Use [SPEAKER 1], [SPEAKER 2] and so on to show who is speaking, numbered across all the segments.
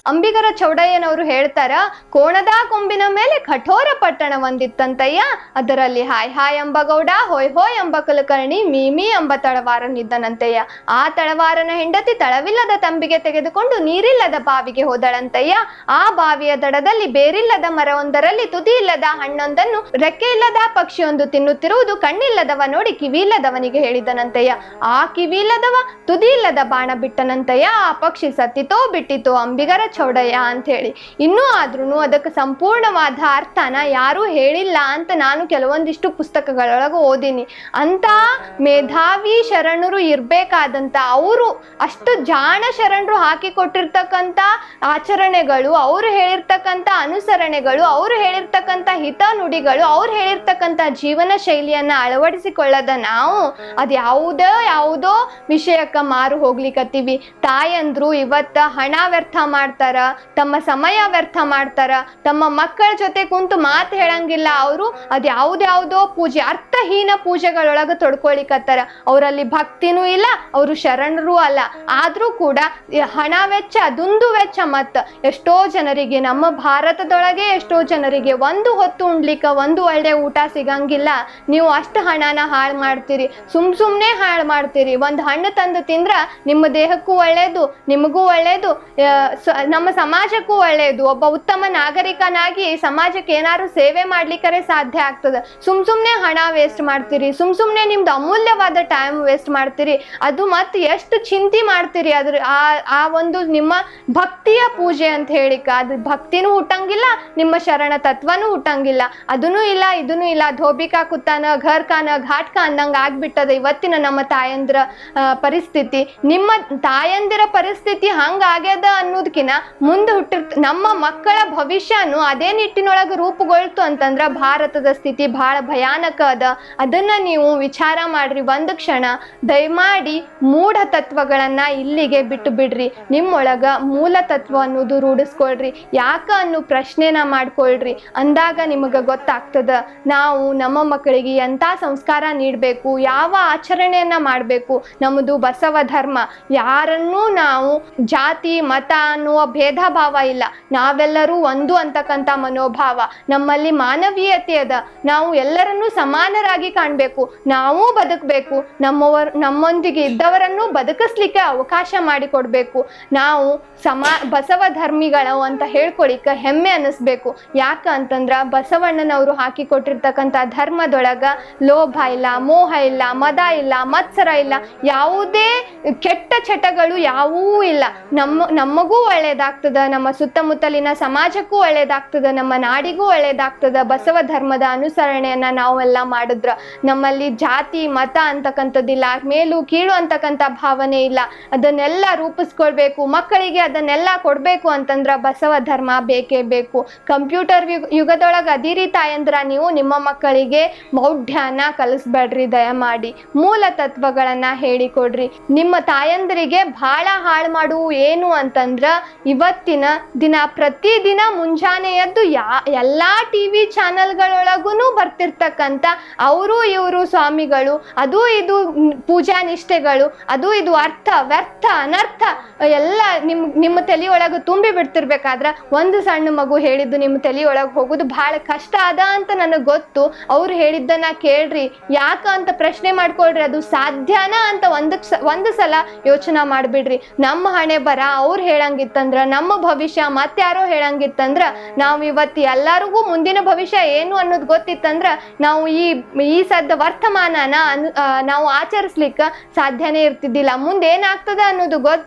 [SPEAKER 1] ಅಂಬಿಗರ ಚೌಡಯ್ಯನವರು ಹೇಳ್ತಾರ, ಕೋಣದ ಕೊಂಬಿನ ಮೇಲೆ ಕಠೋರ ಪಟ್ಟಣ ಒಂದಿತ್ತಂತಯ್ಯ, ಅದರಲ್ಲಿ ಹಾಯ್ ಹಾಯ್ ಎಂಬ ಗೌಡ, ಹೋಯ್ ಹೋಯ್ ಎಂಬ ಕುಲಕರ್ಣಿ, ಮೀಮಿ ಎಂಬ ತಳವಾರನಿದ್ದನಂತಯ್ಯ. ಆ ತಳವಾರನ ಹೆಂಡತಿ ತಳವಿಲ್ಲದ ತಂಬಿಗೆ ತೆಗೆದುಕೊಂಡು ನೀರಿಲ್ಲದ ಬಾವಿಗೆ ಹೋದಳಂತಯ್ಯ. ಆ ಬಾವಿಯ ದಡದಲ್ಲಿ ಬೇರಿಲ್ಲದ ಮರವೊಂದರಲ್ಲಿ ತುದಿ ಇಲ್ಲದ ಹಣ್ಣೊಂದನ್ನು ರೆಕ್ಕೆ ಇಲ್ಲದ ಪಕ್ಷಿಯೊಂದು ತಿನ್ನುತ್ತಿರುವುದು ಕಣ್ಣಿಲ್ಲದವ ನೋಡಿ ಕಿವಿಯಿಲ್ಲದವನಿಗೆ ಹೇಳಿದನಂತಯ್ಯ. ಆ ಕಿವಿಯಿಲ್ಲದವ ತುದಿ ಇಲ್ಲದ ಬಾಣ ಬಿಟ್ಟನಂತಯ್ಯ. ಆ ಪಕ್ಷಿ ಸತ್ತಿತೋ ಬಿಟ್ಟಿತೋ ಅಂಬಿಗರ ಚೌಡಯ್ಯ ಅಂತ ಹೇಳಿ. ಇನ್ನೂ ಆದ್ರೂ ಅದಕ್ಕೆ ಸಂಪೂರ್ಣವಾದ ಅರ್ಥನ ಯಾರೂ ಹೇಳಿಲ್ಲ ಅಂತ ನಾನು ಕೆಲವೊಂದಿಷ್ಟು ಪುಸ್ತಕಗಳೊಳಗೆ ಓದಿನಿ. ಅಂತ ಮೇಧಾವಿ ಶರಣರು ಇರ್ಬೇಕಾದಂತ, ಅವರು ಅಷ್ಟು ಜಾಣ ಶರಣರು ಹಾಕಿಕೊಟ್ಟಿರ್ತಕ್ಕಂಥ ಆಚರಣೆಗಳು, ಅವರು ಹೇಳಿರ್ತಕ್ಕಂಥ ಅನುಸರಣೆಗಳು, ಅವರು ಹೇಳಿರ್ತಕ್ಕಂಥ ಹಿತ ನುಡಿಗಳು, ಅವ್ರು ಹೇಳಿರ್ತಕ್ಕಂಥ ಜೀವನ ಶೈಲಿಯನ್ನ ಅಳವಡಿಸಿಕೊಳ್ಳದ ನಾವು ಅದು ಯಾವುದೋ ವಿಷಯಕ್ಕೆ ಮಾರು ಹೋಗ್ಲಿಕ್ಕತ್ತೀವಿ. ತಾಯಂದ್ರು ಇವತ್ತ ಹಣ ವ್ಯರ್ಥ ಮಾಡ್ತಾರ, ತಮ್ಮ ಸಮಯ ವ್ಯರ್ಥ ಮಾಡ್ತಾರ, ತಮ್ಮ ಮಕ್ಕಳ ಜೊತೆ ಕುಂತು ಮಾತು ಹೇಳಂಗಿಲ್ಲ. ಅವರು ಅದ್ಯಾವುದ್ಯಾವುದೋ ಪೂಜೆ, ಅರ್ಥಹೀನ ಪೂಜೆಗಳೊಳಗೆ ತೊಡ್ಕೊಳಿಕತ್ತಾರ. ಅವರಲ್ಲಿ ಭಕ್ತಿನೂ ಇಲ್ಲ, ಅವರು ಶರಣರೂ ಅಲ್ಲ. ಆದ್ರೂ ಕೂಡ ಹಣ ವೆಚ್ಚ, ದುಂದು ವೆಚ್ಚ, ಮತ್ತ ಎಷ್ಟೋ ಜನರಿಗೆ, ನಮ್ಮ ಭಾರತದೊಳಗೆ ಎಷ್ಟೋ ಜನರಿಗೆ ಒಂದು ಹೊತ್ತು ಉಣ್ಲಿಕ್ಕೆ ಒಂದು ಒಳ್ಳೆ ಊಟ ಸಿಗಂಗಿಲ್ಲ. ನೀವು ಅಷ್ಟು ಹಣನ ಹಾಳು ಮಾಡ್ತೀರಿ, ಸುಮ್ನೆ ಹಾಳು ಮಾಡ್ತೀರಿ. ಒಂದು ಹಣ್ಣು ತಂದು ತಿಂದ್ರ ನಿಮ್ಮ ದೇಹಕ್ಕೂ ಒಳ್ಳೇದು, ನಿಮಗೂ ಒಳ್ಳೇದು, ನಮ್ಮ ಸಮಾಜಕ್ಕೂ ಒಳ್ಳೆಯದು. ಒಬ್ಬ ಉತ್ತಮ ನಾಗರಿಕನಾಗಿ ಸಮಾಜಕ್ಕೆ ಏನಾದ್ರು ಸೇವೆ ಮಾಡ್ಲಿಕ್ಕರೆ ಸಾಧ್ಯ ಆಗ್ತದೆ. ಸುಮ್ನೆ ಹಣ ವೇಸ್ಟ್ ಮಾಡ್ತೀರಿ, ಸುಮ್ನೆ ನಿಮ್ದು ಅಮೂಲ್ಯವಾದ ಟೈಮ್ ವೇಸ್ಟ್ ಮಾಡ್ತೀರಿ. ಅದು ಮತ್ತೆ ಎಷ್ಟು ಚಿಂತೆ ಮಾಡ್ತೀರಿ ಅದ್ರ ಆ ಒಂದು ನಿಮ್ಮ ಭಕ್ತಿಯ ಪೂಜೆ ಅಂತ ಹೇಳಿಕ. ಅದು ಭಕ್ತಿನೂ ಹುಟ್ಟಂಗಿಲ್ಲ, ನಿಮ್ಮ ಶರಣ ತತ್ವನೂ ಹುಟ್ಟಂಗಿಲ್ಲ. ಅದನ್ನೂ ಇಲ್ಲ, ಇದನ್ನೂ ಇಲ್ಲ. ಧೋಬಿಕಾ ಕುತ್ತಾನ ಘರ್ ಕಾನ ಘಾಟ್ ಕಾ ಅಂದಂಗ ಆಗ್ಬಿಟ್ಟದ ಇವತ್ತಿನ ನಮ್ಮ ತಾಯಂದ್ರ ಪರಿಸ್ಥಿತಿ. ನಿಮ್ಮ ತಾಯಂದಿರ ಪರಿಸ್ಥಿತಿ ಹಂಗಾಗ್ಯದ ಅನ್ನೋದಕ್ಕಿಂತ ಮುಂದೆ ನಮ್ಮ ಮಕ್ಕಳ ಭವಿಷ್ಯನು ಅದೇ ನಿಟ್ಟಿನೊಳಗೆ ರೂಪುಗೊಳ್ತು ಅಂತಂದ್ರ ಭಾರತದ ಸ್ಥಿತಿ ಬಹಳ ಭಯಾನಕ ಅದ. ಅದನ್ನ ನೀವು ವಿಚಾರ ಮಾಡ್ರಿ ಒಂದು ಕ್ಷಣ. ದಯಮಾಡಿ ಮೂಢ ತತ್ವಗಳನ್ನ ಇಲ್ಲಿಗೆ ಬಿಟ್ಟು ಬಿಡ್ರಿ. ನಿಮ್ಮೊಳಗ ಮೂಲ ತತ್ವ ಅನ್ನೋದು ರೂಢಿಸ್ಕೊಳ್ರಿ. ಯಾಕ ಅನ್ನೋ ಪ್ರಶ್ನೆನ ಮಾಡ್ಕೊಳ್ರಿ. ಅಂದಾಗ ನಿಮಗೆ ಗೊತ್ತಾಗ್ತದ ನಾವು ನಮ್ಮ ಮಕ್ಕಳಿಗೆ ಎಂಥ ಸಂಸ್ಕಾರ ನೀಡಬೇಕು, ಯಾವ ಆಚರಣೆಯನ್ನ ಮಾಡಬೇಕು. ನಮ್ಮದು ಬಸವ ಧರ್ಮ. ಯಾರನ್ನೂ ನಾವು ಜಾತಿ ಮತ ಅನ್ನುವ ಭೇದ ಭಾವ ಇಲ್ಲ. ನಾವೆಲ್ಲರೂ ಒಂದು ಅಂತಕ್ಕಂಥ ಮನೋಭಾವ ನಮ್ಮಲ್ಲಿ, ಮಾನವೀಯತೆ ಅದ. ನಾವು ಎಲ್ಲರನ್ನೂ ಸಮಾನರಾಗಿ ಕಾಣಬೇಕು, ನಾವು ಬದುಕಬೇಕು, ನಮ್ಮೊಂದಿಗೆ ಇದ್ದವರನ್ನು ಬದುಕಿಸ್ಲಿಕ್ಕೆ ಅವಕಾಶ ಮಾಡಿಕೊಡ್ಬೇಕು. ನಾವು ಬಸವ ಧರ್ಮಿಗಳು ಅಂತ ಹೇಳ್ಕೊಳಿಕ್ಕೆ ಹೆಮ್ಮೆ ಅನ್ನಿಸ್ಬೇಕು. ಯಾಕ ಅಂತಂದ್ರ ಬಸವಣ್ಣನವರು ಹಾಕಿಕೊಟ್ಟಿರ್ತಕ್ಕಂಥ ಧರ್ಮದೊಳಗ ಲೋಭ ಇಲ್ಲ, ಮೋಹ ಇಲ್ಲ, ಮದ ಇಲ್ಲ, ಮತ್ಸರ ಇಲ್ಲ, ಯಾವುದೇ ಕೆಟ್ಟ ಚಟಗಳು ಯಾವೂ ಇಲ್ಲ. ನಮಗೂ ಒಳ್ಳೇದಾಗ್ತದ, ನಮ್ಮ ಸುತ್ತಮುತ್ತಲಿನ ಸಮಾಜಕ್ಕೂ ಒಳ್ಳೇದಾಗ್ತದ, ನಮ್ಮ ನಾಡಿಗೂ ಒಳ್ಳೇದಾಗ್ತದ. ಬಸವ ಧರ್ಮದ ಅನುಸರಣೆಯನ್ನ ನಾವೆಲ್ಲ ಮಾಡಿದ್ರ ನಮ್ಮಲ್ಲಿ ಜಾತಿ ಮತ ಅಂತಕ್ಕಂಥದ್ದಿಲ್ಲ, ಮೇಲು ಕೀಳು ಅಂತಕ್ಕಂಥ ಭಾವನೆ ಇಲ್ಲ. ಅದನ್ನೆಲ್ಲ ರೂಪಿಸ್ಕೊಳ್ಬೇಕು, ಮಕ್ಕಳಿಗೆ ಅದನ್ನೆಲ್ಲ ಕೊಡ್ಬೇಕು ಅಂತಂದ್ರ ಬಸವ ಧರ್ಮ ಬೇಕೇ ಬೇಕು. ಕಂಪ್ಯೂಟರ್ ಯುಗದೊಳಗೆ ಅದಿರಿ ತಾಯಂದ್ರ, ನೀವು ನಿಮ್ಮ ಮಕ್ಕಳಿಗೆ ಮೌಢ್ಯನ ಕಲಿಸ್ಬೇಡ್ರಿ. ದಯಮಾಡಿ ಮೂಲ ತತ್ವಗಳನ್ನ ಹೇಳಿಕೊಡ್ರಿ. ನಿಮ್ಮ ತಾಯಂದರಿಗೆ ಬಹಳ ಹಾಳು ಮಾಡುವು ಏನು ಅಂತಂದ್ರ, ಇವತ್ತಿನ ದಿನ ಪ್ರತಿದಿನ ಮುಂಜಾನೆ ಎದ್ದು ಎಲ್ಲಾ ಟಿವಿ ಚಾನೆಲ್ಗಳೊಳಗೂ ಬರ್ತಿರ್ತಕ್ಕಂಥ ಅವರು ಇವರು ಸ್ವಾಮಿಗಳು, ಅದು ಇದು ಪೂಜಾ ನಿಷ್ಠೆಗಳು, ಅದು ಇದು ಅರ್ಥ ವ್ಯರ್ಥ ಅನರ್ಥ ಎಲ್ಲ ನಿಮ್ಮ ತಲೆಯೊಳಗೆ ತುಂಬಿ ಬಿಡ್ತಿರ್ಬೇಕಾದ್ರ ಒಂದು ಸಣ್ಣ ಮಗು ಹೇಳಿದ್ದು ನಿಮ್ಮ ತಲೆಯೊಳಗೆ ಹೋಗೋದು ಬಹಳ ಕಷ್ಟ ಅದ ಅಂತ ನನಗೆ ಗೊತ್ತು. ಅವ್ರು ಹೇಳಿದ್ದನ್ನ ಕೇಳ್ರಿ. ಯಾಕ ಅಂತ ಪ್ರಶ್ನೆ ಮಾಡ್ಕೊಳ್ರಿ. ಅದು ಸಾಧ್ಯನಾ ಅಂತ ಒಂದು ಸಲ ಯೋಚನೆ ಮಾಡ್ಬಿಡ್ರಿ. ನಮ್ಮ ಹಣೆ ಬರ ಅವ್ರು ಹೇಳಂಗಿತ್ತಂದ್ರ, ನಮ್ಮ ಭವಿಷ್ಯ ಮತ್ತಾರೋ ಹೇಳಂಗಿತ್ತಂದ್ರ, ನಾವು ಇವತ್ತು ಎಲ್ಲರಿಗೂ ಮುಂದಿನ ಭವಿಷ್ಯ ಏನು ಅನ್ನೋದು ಗೊತ್ತಿತ್ತಂದ್ರ ನಾವು ಈ ಸದ್ದ ವರ್ತಮಾನನ ನಾವು ಆಚರಿಸ್ಲಿಕ್ಕೆ ಸಾಧ್ಯನೇ ಇರ್ತಿದ್ದಿಲ್ಲ. ಮುಂದೆ ಏನಾಗ್ತದ ಅನ್ನೋದು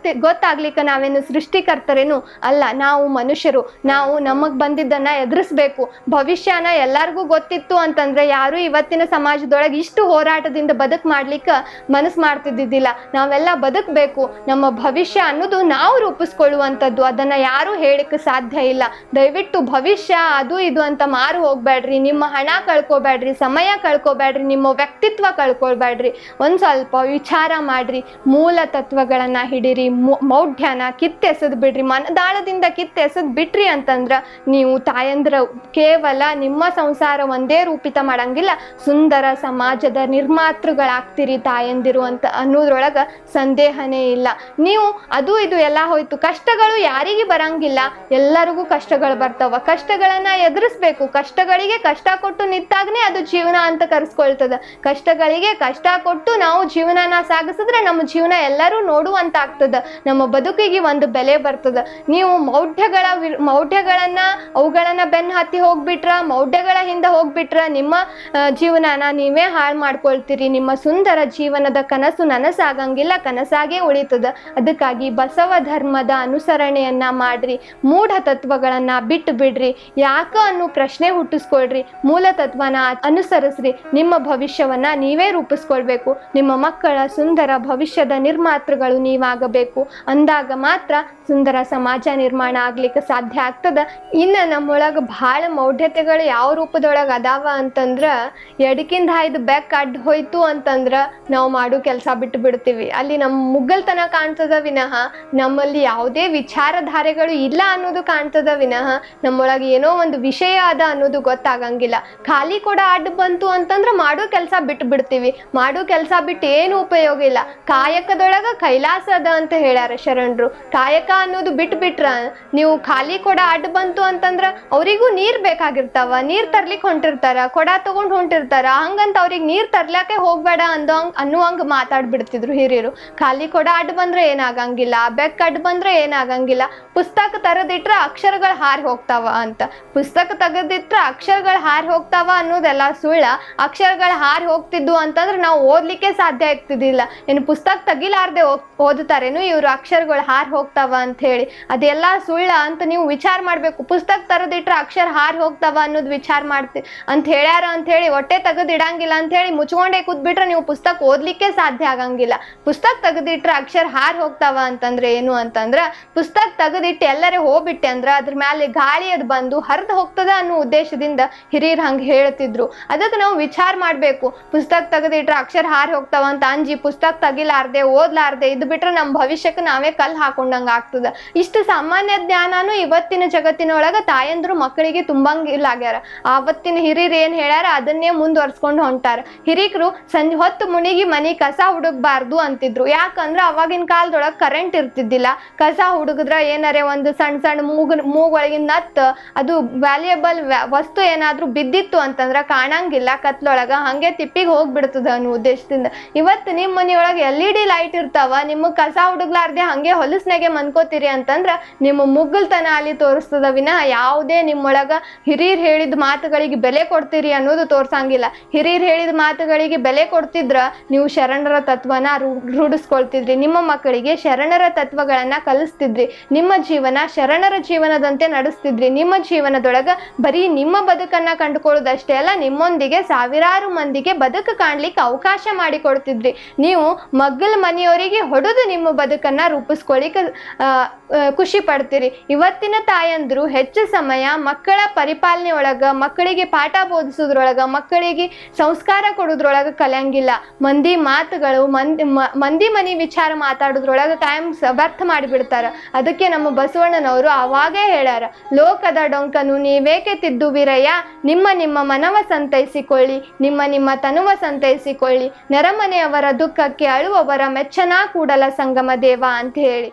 [SPEAKER 1] ಗೊತ್ತಾಗ್ಲಿಕ್ಕೆ ನಾವೇನು ಸೃಷ್ಟಿಕರ್ತರೇನು ಅಲ್ಲ. ನಾವು ಮನುಷ್ಯರು, ನಾವು ನಮಗ್ ಬಂದಿದ್ದನ್ನ ಎದುರಿಸ್ಬೇಕು. ಭವಿಷ್ಯನ ಎಲ್ಲರಿಗೂ ಗೊತ್ತಿತ್ತು ಅಂತಂದ್ರೆ ಯಾರು ಇವತ್ತಿನ ಸಮಾಜದೊಳಗೆ ಇಷ್ಟು ಹೋರಾಟದಿಂದ ಮಾಡ್ಲಿಕ್ಕೆ ಮನಸ್ಸು ಮಾಡ್ತಿದ್ದಿದ್ದಿಲ್ಲ. ನಾವೆಲ್ಲ ಬದುಕಬೇಕು. ನಮ್ಮ ಭವಿಷ್ಯ ಅನ್ನೋದು ನಾವು ರೂಪಿಸ್ಕೊಳ್ಳುವಂಥದ್ದು. ಅದನ್ನ ಯಾರು ಹೇಳಿಕ್ಕೆ ಸಾಧ್ಯ ಇಲ್ಲ. ದಯವಿಟ್ಟು ಭವಿಷ್ಯ ಅದು ಇದು ಅಂತ ಮಾರು ಹೋಗ್ಬೇಡ್ರಿ. ನಿಮ್ಮ ಹಣ ಕಳ್ಕೊಬೇಡ್ರಿ, ಸಮಯ ಕಳ್ಕೊಬೇಡ್ರಿ, ನಿಮ್ಮ ವ್ಯಕ್ತಿತ್ವ ಕಳ್ಕೊಳ್ಬೇಡ್ರಿ. ಒಂದ್ ಸ್ವಲ್ಪ ವಿಚಾರ ಮಾಡ್ರಿ, ಮೂಲ ತತ್ವಗಳನ್ನ ಹಿಡೀರಿ, ಮೌಢ್ಯನ ಕಿತ್ತೆಸದ್ ಬಿಡ್ರಿ. ಮನದಾಳದಿಂದ ಕಿತ್ತೆಸದ್ ಬಿಟ್ರಿ ಅಂತಂದ್ರ ನೀವು ತಾಯಂದ್ರ ಕೇವಲ ನಿಮ್ಮ ಸಂಸಾರ ಒಂದೇ ರೂಪಿತ ಮಾಡಂಗಿಲ್ಲ, ಸುಂದರ ಸಮಾಜದ ನಿರ್ಮಾತೃಗಳಾಗ್ತಿರಿ ತಾಯಂದಿರು ಅಂತ ಅನ್ನೋದ್ರೊಳಗ ಸಂದೇಹನೇ ಇಲ್ಲ. ನೀವು ಅದು ಇದು ಎಲ್ಲ ಹೋಯ್ತು, ಕಷ್ಟಗಳು ಯಾರಿಗೆ ಬರಂಗಿಲ್ಲ, ಎಲ್ಲರಿಗೂ ಕಷ್ಟಗಳು ಬರ್ತಾವ. ಕಷ್ಟಗಳನ್ನ ಎದುರಿಸ್ಬೇಕು. ಕಷ್ಟಗಳಿಗೆ ಕಷ್ಟ ಕೊಟ್ಟು ನಿಂತಾಗನೇ ಅದು ಜೀವನ ಅಂತ ಕರೆಸ್ಕೊಳ್ತದ. ಕಷ್ಟಗಳಿಗೆ ಕಷ್ಟ ಕೊಟ್ಟು ನಾವು ಜೀವನನ ಸಾಗಿಸಿದ್ರೆ ನಮ್ಮ ಜೀವನ ಎಲ್ಲರೂ ನೋಡುವಂತ ಆಗ್ತದ. ನಮ್ಮ ಬದುಕಿಗೆ ಒಂದು ಬೆಲೆ ಬರ್ತದ. ನೀವು ಮೌಢ್ಯಗಳನ್ನ ಅವುಗಳನ್ನ ಬೆನ್ನ ಹತ್ತಿ ಹೋಗ್ಬಿಟ್ರ, ಮೌಢ್ಯಗಳ ಹಿಂದೆ ಹೋಗ್ಬಿಟ್ರ ನಿಮ್ಮ ಜೀವನನ ನೀವೇ ಹಾಳು ಮಾಡ್ಕೊಳ್ತೀರಿ. ನಿಮ್ಮ ಸುಂದರ ಜೀವನದ ಕನಸು ನನಸಾಗಂಗಿಲ್ಲ, ಕನಸಾಗೇ ಉಳಿತದ. ಅದಕ್ಕಾಗಿ ಬಸವ ಧರ್ಮದ ಅನುಸರಣೆಯನ್ನ ಮಾಡ್ರಿ. ಮೂಢ ತತ್ವಗಳನ್ನ ಬಿಟ್ಟು ಬಿಡ್ರಿ. ಯಾಕ ಅನ್ನೋ ಪ್ರಶ್ನೆ ಹುಟ್ಟಿಸ್ಕೊಳ್ರಿ. ಮೂಲ ತತ್ವನ ಅನುಸರಿಸ್ರಿ. ನಿಮ್ಮ ಭವಿಷ್ಯವನ್ನ ನೀವೇ ರೂಪಿಸ್ಕೊಳ್ಬೇಕು. ನಿಮ್ಮ ಮಕ್ಕಳ ಸುಂದರ ಭವಿಷ್ಯದ ನಿರ್ಮಾತೃಗಳು ನೀವಾಗಬೇಕು. ಅಂದಾಗ ಮಾತ್ರ ಸುಂದರ ಸಮಾಜ ನಿರ್ಮಾಣ ಆಗ್ಲಿಕ್ಕೆ ಸಾಧ್ಯ ಆಗ್ತದ. ಇನ್ನು ನಮ್ಮೊಳಗೆ ಭಾಳ ಮೌಢ್ಯತೆಗಳು ಯಾವ ರೂಪದೊಳಗೆ ಅದಾವ ಅಂತಂದ್ರ, ಎಡಕಿಂದ ಹಾಯ್ದು ಬೆಕ್ ಅಡ್ಡ ಹೋಯ್ತು ಅಂತಂದ್ರ ನಾವು ಮಾಡೋ ಕೆಲಸ ಬಿಟ್ಟು ಬಿಡ್ತೀವಿ. ಅಲ್ಲಿ ನಮ್ಮ ಮುಗ್ಗಲ್ತನ ಕಾಣ್ತದ ವಿನಃ ನಮ್ಮಲ್ಲಿ ಯಾವುದೇ ವಿಚಾರಧಾರೆಗಳು ಇಲ್ಲ ಅನ್ನೋದು ಕಾಣ್ತದ ವಿನಃ ನಮ್ಮೊಳಗೆ ಏನೋ ಒಂದು ವಿಷಯ ಅದ ಅನ್ನೋದು ಗೊತ್ತಾಗಂಗಿಲ್ಲ. ಖಾಲಿ ಕೂಡ ಅಡ್ಡ ಬಂತು ಅಂತಂದ್ರೆ ಮಾಡೋ ಕೆಲಸ ಬಿಟ್ಟು ಬಿಡ್ತೀವಿ. ಮಾಡೋ ಕೆಲಸ ಬಿಟ್ಟು ಏನು ಉಪಯೋಗ ಇಲ್ಲ. ಕಾಯಕದೊಳಗ ಕೈಲಾಸ ಅದ ಅಂತ ಹೇಳ್ಯಾರ ಶರಣರು. ಕಾಯಕ ಅನ್ನೋದು ಬಿಟ್ಟು ಬಿಟ್ರ ನೀವು ಖಾಲಿ ಕೊಡ ಅಡ್ಡ ಬಂತು ಅಂತಂದ್ರ ಅವರಿಗೂ ನೀರ್ ಬೇಕಾಗಿರ್ತಾವ. ನೀರ್ ತರ್ಲಿಕ್ಕೆ ಹೊಂಟಿರ್ತಾರ, ಕೊಡ ತಗೊಂಡ್ ಹೊಂಟಿರ್ತಾರ. ಹಂಗಂತ ಅವ್ರಿಗೆ ನೀರ್ ತರ್ಲಾಕೆ ಹೋಗ್ಬೇಡ ಅನ್ನುವಂಗ ಮಾತಾಡ್ಬಿಡ್ತಿದ್ರು ಹಿರಿಯರು. ಖಾಲಿ ಕೊಡ ಅಡ್ಡ ಬಂದ್ರೆ ಏನಾಗಂಗಿಲ್ಲ, ಬೆಕ್ಕ ಅಡ್ಡ ಬಂದ್ರೆ ಏನಾಗಂಗಿಲ್ಲ, ಪುಸ್ತಕ ತರದಿಟ್ರ ಅಕ್ಷರಗಳು ಹಾರಿ ಹೋಗ್ತಾವ ಅಂತ. ಪುಸ್ತಕ ತೆಗೆದಿಟ್ರ ಅಕ್ಷರಗಳು ಹಾರಿ ಹೋಗ್ತಾವ ಅನ್ನೋದೆಲ್ಲ ಸುಳ್ಳ. ಅಕ್ಷರಗಳು ಹಾರಿ ಹೋಗ್ತಿದ್ವು ಅಂತಂದ್ರೆ ನಾವು ಓದ್ಲಿಕ್ಕೆ ಸಾಧ್ಯ ಆಗ್ತಿದ್ದಿಲ್ಲ. ಏನು ಪುಸ್ತಕ ತೆಗಿಲಾರ್ದೆ ಓದುತ್ತಾರೇನು ಇವ್ರು ಅಕ್ಷರಗಳು ಹಾರಿ ಹೋಗ್ತಾವ ಅಂತ ಹೇಳಿ? ಅದೆಲ್ಲ ಸುಳ್ಳ ಅಂತ ನೀವು ವಿಚಾರ ಮಾಡ್ಬೇಕು. ಪುಸ್ತಕ ತರದಿಟ್ರ ಅಕ್ಷರ ಹಾರಿ ಹೋಗ್ತಾವ ಅನ್ನೋದು ವಿಚಾರ ಅಂತ ಹೇಳ್ಯಾರ ಅಂತ ಹೇಳಿ ಹೊಟ್ಟೆ ತೆಗೆದಿಡಂಗಿಲ್ಲ ಅಂತ ಹೇಳಿ ಮುಚ್ಕೊಂಡೇ ಕೂತ್ಬಿಟ್ರೆ ನೀವು ಪುಸ್ತಕ ಓದ್ಲಿಕ್ಕೆ ಸಾಧ್ಯ ಆಗಂಗಿಲ್ಲ. ಪುಸ್ತಕ ತೆಗೆದಿಟ್ರ ಅಕ್ಷರ ಹಾರಿ ಹೋಗ್ತಾವ ಅಂತಂದ್ರೆ ಏನು ಅಂತಂದ್ರ, ಪುಸ್ತಕ ತೆಗೆದಿಟ್ಟು ಎಲ್ಲರೇ ಹೋಗ್ಬಿಟ್ಟೆ ಅಂದ್ರ ಅದ್ರ ಮೇಲೆ ಗಾಳಿ ಅದು ಬಂದು ಹರಿದು ಹೋಗ್ತದ ಅನ್ನೋ ಉದ್ದೇಶದಿಂದ ಹಿರಿಯರು ಹಂಗೆ ಹೇಳ್ತಿದ್ರು. ಅದಕ್ಕೆ ನಾವು ವಿಚಾರ ಮಾಡ್ಬೇಕು. ಪುಸ್ತಕ ತೆಗೆದಿಟ್ರ ಅಕ್ಷರ ಹಾರಿ ಹೋಗ್ತಾವ ಅಂತ ಅಂಜಿ ಪುಸ್ತಕ ತೆಗಿಲಾರ್ದೆ ಓದ್ಲಾರ್ದೆ ಇದ್ ಬಿಟ್ರೆ ನಮ್ಮ ಭವಿಷ್ಯಕ್ಕೆ ನಾವೇ ಕಲ್ಲು ಹಾಕೊಂಡಂಗ ಆಗ್ತದ. ಇಷ್ಟು ಸಾಮಾನ್ಯ ಜ್ಞಾನನು ಇವತ್ತಿನ ಜಗತ್ತಿನೊಳಗ ತಾಯಂದ್ರು ಮಕ್ಕಳಿಗೆ ತುಂಬಂಗಿಲ್ಲಾಗ್ಯಾರ. ಆವತ್ತಿನ ಹಿರಿಯರು ಏನ್ ಹೇಳ್ಯಾರ ಅದನ್ನೇ ಮುಂದುವರ್ಸ್ಕೊಂಡು ಹೊಂಟಾರ. ಹಿರಿಕರು ಸಂಜೆ ಹೊತ್ತು ಮುನಿಗಿ ಮನಿ ಕಸ ಹುಡುಕ್ಬಾರ್ದು ಅಂತಿದ್ರು. ಯಾಕಂದ್ರ ಅವಾಗಿನ ಕಾಲದೊಳಗ ಕರೆಂಟ್ ಇರ್ತಿದ್ದಿಲ್ಲ. ಕಸ ಹುಡುಗಿದ್ರ ಏನಾರೇ ಒಂದು ಸಣ್ಣ ಸಣ್ಣ ಮೂಗೊಳಗಿನ ನತ್ ಅದು ವ್ಯಾಲ್ಯೂಯಬಲ್ ವಸ್ತು ಏನಾದ್ರೂ ಬಿದ್ದಿತ್ತು ಅಂತಂದ್ರ ಕಾಣಂಗಿಲ್ಲ ಕತ್ಲೊಳಗ, ಹಂಗೆ ತಿಪ್ಪಿಗೆ ಹೋಗ್ಬಿಡ್ತದ ಅನ್ನೋ ಉದ್ದೇಶದಿಂದ. ಇವತ್ತು ನಿಮ್ಮ ಮನಿಯೊಳಗ LED ಲೈಟ್ ಇರ್ತಾವ. ನಿಮಗ್ ಕಸ ಹುಡುಗ್ಲಾರ್ದೆ ಹಂಗೆ ಹೊಲಸ್ನಾಗೆ ಮನ್ಕೋತೀರಿ ಅಂತಂದ್ರ ನಿಮ್ಮ ಮುಗ್ಗಲ್ತನ ಅಲ್ಲಿ ತೋರಿಸ್ತದ ವಿನಃ ಯಾವುದೇ ನಿಮ್ಮೊಳಗ ಹಿರಿಯರ್ ಹೇಳಿದ ಮಾತುಗಳಿಗೆ ಬೆಲೆ ಕೊಡ್ತೀರಿ ಅನ್ನೋದು ತೋರ್ಸಂಗಿಲ್ಲ. ಹಿರಿಯರ್ ಹೇಳಿದ ಮಾತುಗಳಿಗೆ ಬೆಲೆ ಕೊಡ್ತಿದ್ರ ನೀವು ಶರಣರ ತತ್ವನ ರೂಢಿಸ್ಕೊಳ್ತಿದ್ರಿ. ನಿಮ್ಮ ಮಕ್ಕಳಿಗೆ ಶರಣರ ತತ್ವಗಳನ್ನ ಕಲಿಸ್ತಿದ್ರಿ. ನಿಮ್ಮ ಜೀವನ ಶರಣರ ಜೀವನದಂತೆ ನಡೆಸ್ತಿದ್ರಿ. ನಿಮ್ಮ ಜೀವನದೊಳಗ ಬರೀ ನಿಮ್ಮ ಬದುಕನ್ನ ಕಂಡುಕೊಳ್ಳೋದಷ್ಟೇ ಅಲ್ಲ, ನಿಮ್ಮೊಂದಿಗೆ ಸಾವಿರಾರು ಮಂದಿಗೆ ಬದುಕು ಕಾಣ್ಲಿಕ್ಕೆ ಅವಕಾಶ ಮಾಡಿಕೊಡ್ತಿದ್ರಿ. ನೀವು ಮಗ್ಗಲ್ ಮನೆಯವರಿಗೆ ಹೊಡೆದು ನಿಮ್ಮ ಬದುಕನ್ನ ರೂಪಿಸ್ಕೊಳ್ಳಿಕ್ಕೆ ಖುಷಿ ಪಡ್ತೀರಿ. ಇವತ್ತಿನ ತಾಯಂದ್ರು ಹೆಚ್ಚು ಸಮಯ ಮಕ್ಕಳ ಪರಿಪಾಲನೆ ಒಳಗ, ಮಕ್ಕಳಿಗೆ ಪಾಠ ಬೋಧಿಸೋದ್ರೊಳಗ, ಮಕ್ಕಳಿಗೆ ಸಂಸ್ಕಾರ ಕೊಡೋದ್ರೊಳಗ ಕಲಿಯಂಗಿಲ್ಲ. ಮಂದಿ ಮಾತುಗಳು ಮಂದಿ ಮನಿ ವಿಚಾರ ಮಾತಾಡೋದ್ರೊಳಗ ಟೈಮ್ ವ್ಯರ್ಥ ಮಾಡಿಬಿಡ್ತಾರ. ಅದಕ್ಕೆ ನಮ್ಮ ಬಸವಣ್ಣನವರು ಅವಾಗೇ ಹೇಳ್ಯಾರ, ಲೋಕದ ಡೊಂಕನು ನೀವೇಕೆ ತಿದ್ದುವಿರಯ್ಯ, ನಿಮ್ಮ ಮನವ ಸಂತೈಸಿಕೊಳ್ಳಿ, ನಿಮ್ಮ ತನುವ ಸಂತೈಸಿಕೊಳ್ಳಿ, ನೆರಮನೆಯವರ ದುಃಖಕ್ಕೆ ಅಳುವವರ ಮೆಚ್ಚನಾ ಕೂಡಲ ಸಂಗಮ ದೇವ ಅಂತ ಹೇಳಿ.